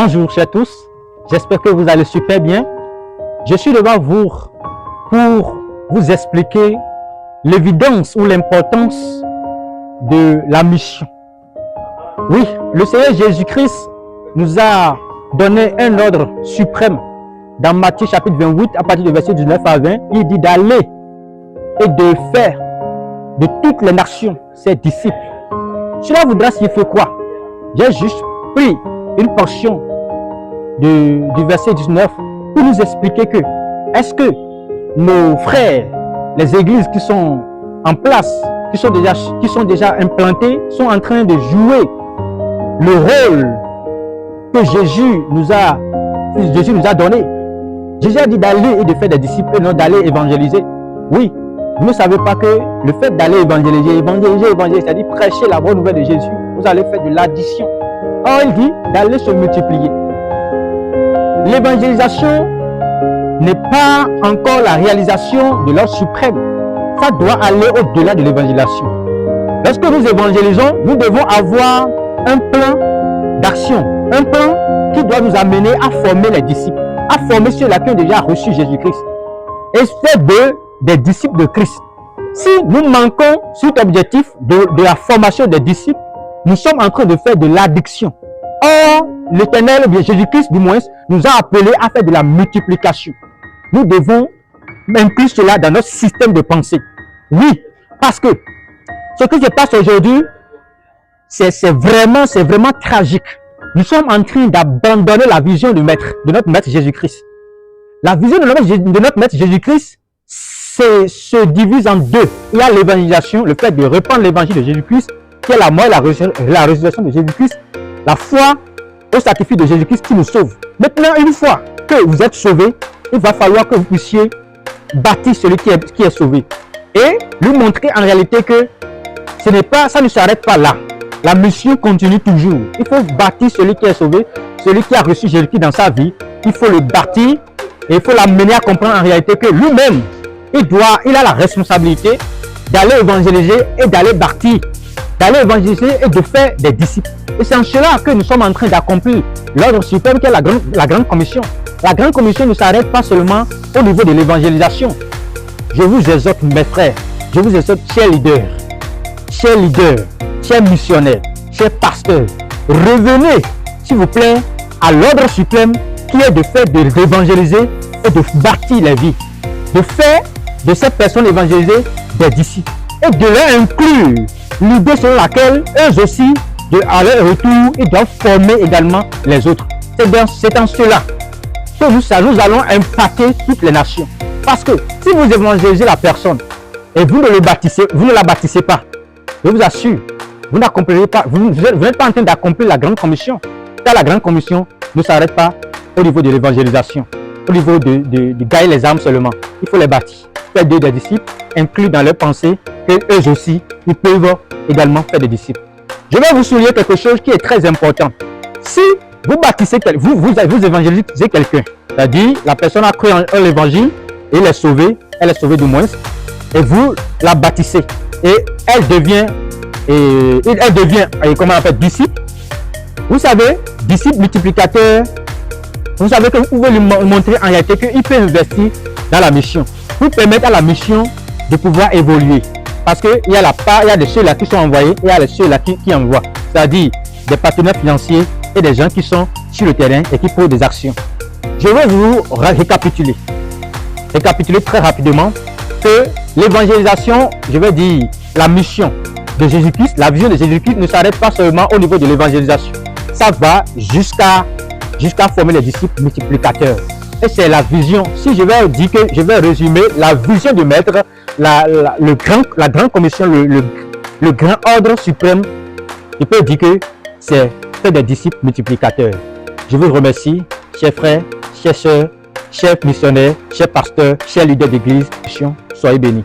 Bonjour chers tous, j'espère que vous allez super bien. Je suis devant vous pour vous expliquer l'évidence ou l'importance de la mission. Oui, le Seigneur Jésus-Christ nous a donné un ordre suprême. Dans Matthieu chapitre 28, à partir du verset 19 à 20, il dit d'aller et de faire de toutes les nations ses disciples. Cela voudra signifier quoi? J'ai juste pris une portion du verset 19 pour nous expliquer que est-ce que nos frères, les églises qui sont en place, qui sont déjà implantées, sont en train de jouer le rôle que Jésus nous a donné. Jésus a dit d'aller et de faire des disciples et non d'aller évangéliser. Oui, vous ne savez pas que le fait d'aller évangéliser, c'est-à-dire prêcher la bonne nouvelle de Jésus, vous allez faire de l'addition. Or, il dit d'aller se multiplier. L'évangélisation n'est pas encore la réalisation de l'ordre suprême. Ça doit aller au-delà de l'évangélisation. Lorsque nous évangélisons, nous devons avoir un plan d'action, un plan qui doit nous amener à former les disciples, à former ceux-là qui ont déjà reçu Jésus-Christ et faire des disciples de Christ. Si nous manquons sur cet objectif de la formation des disciples, nous sommes en train de faire de l'addiction. Or, l'Éternel, bien Jésus-Christ du moins, nous a appelés à faire de la multiplication. Nous devons inclure cela dans notre système de pensée. Oui, parce que ce qui se passe aujourd'hui, c'est vraiment tragique. Nous sommes en train d'abandonner la vision de notre Maître Jésus-Christ. La vision de notre Maître Jésus-Christ se divise en deux. Il y a l'évangélisation, le fait de répandre l'évangile de Jésus-Christ, qui est la mort et la résurrection de Jésus-Christ, la foi au sacrifice de Jésus-Christ qui nous sauve. Maintenant, une fois que vous êtes sauvés, il va falloir que vous puissiez bâtir celui qui est sauvé et lui montrer en réalité que ça ne s'arrête pas là. La mission continue toujours. Il faut bâtir celui qui est sauvé, celui qui a reçu Jésus-Christ dans sa vie. Il faut le bâtir et il faut l'amener à comprendre en réalité que lui-même, il a la responsabilité d'aller évangéliser et d'aller bâtir, d'aller évangéliser et de faire des disciples. Et c'est en cela que nous sommes en train d'accomplir l'ordre suprême qui est la grande commission. La grande commission ne s'arrête pas seulement au niveau de l'évangélisation. Je vous exhorte, mes frères, je vous exhorte, chers leaders, chers missionnaires, chers pasteurs, revenez, s'il vous plaît, à l'ordre suprême qui est de faire de l'évangéliser et de bâtir les vies, de faire de ces personnes évangélisées des disciples et de leur inclure l'idée selon laquelle eux aussi, à leur retour, ils doivent former également les autres. C'est en cela que nous allons impacter toutes les nations. Parce que si vous évangélisez la personne et vous ne la bâtissez pas, je vous assure, vous n'accomplirez pas, vous n'êtes pas en train d'accomplir la grande commission. Car la grande commission ne s'arrête pas au niveau de l'évangélisation, au niveau de gagner les âmes seulement. Il faut les bâtir, faire des disciples, inclure dans leur pensée qu'eux aussi, ils peuvent également faire des disciples. Je vais vous souligner quelque chose qui est très important. Si vous bâtissez, vous évangélisez quelqu'un, c'est-à-dire la personne a cru en l'évangile, et elle est sauvée du moins, et vous la bâtissez, et elle devient comment on appelle, disciple. Vous savez, disciple multiplicateur, vous savez que vous pouvez lui montrer en réalité qu'il peut investir dans la mission, pour permettre à la mission de pouvoir évoluer. Parce qu'il y a de ceux-là qui sont envoyés et il y a de ceux-là qui envoient. C'est-à-dire des partenaires financiers et des gens qui sont sur le terrain et qui posent des actions. Je vais vous récapituler très rapidement que l'évangélisation, je vais dire la mission de Jésus-Christ, la vision de Jésus-Christ ne s'arrête pas seulement au niveau de l'évangélisation. Ça va jusqu'à former les disciples multiplicateurs. Et c'est la vision. Si je vais dire que je vais résumer la vision du maître, la grande commission, le grand ordre suprême, je peux dire que c'est faire des disciples multiplicateurs. Je vous remercie, chers frères, chers sœurs, chers missionnaires, chers pasteurs, chers leaders d'église. Soyez bénis.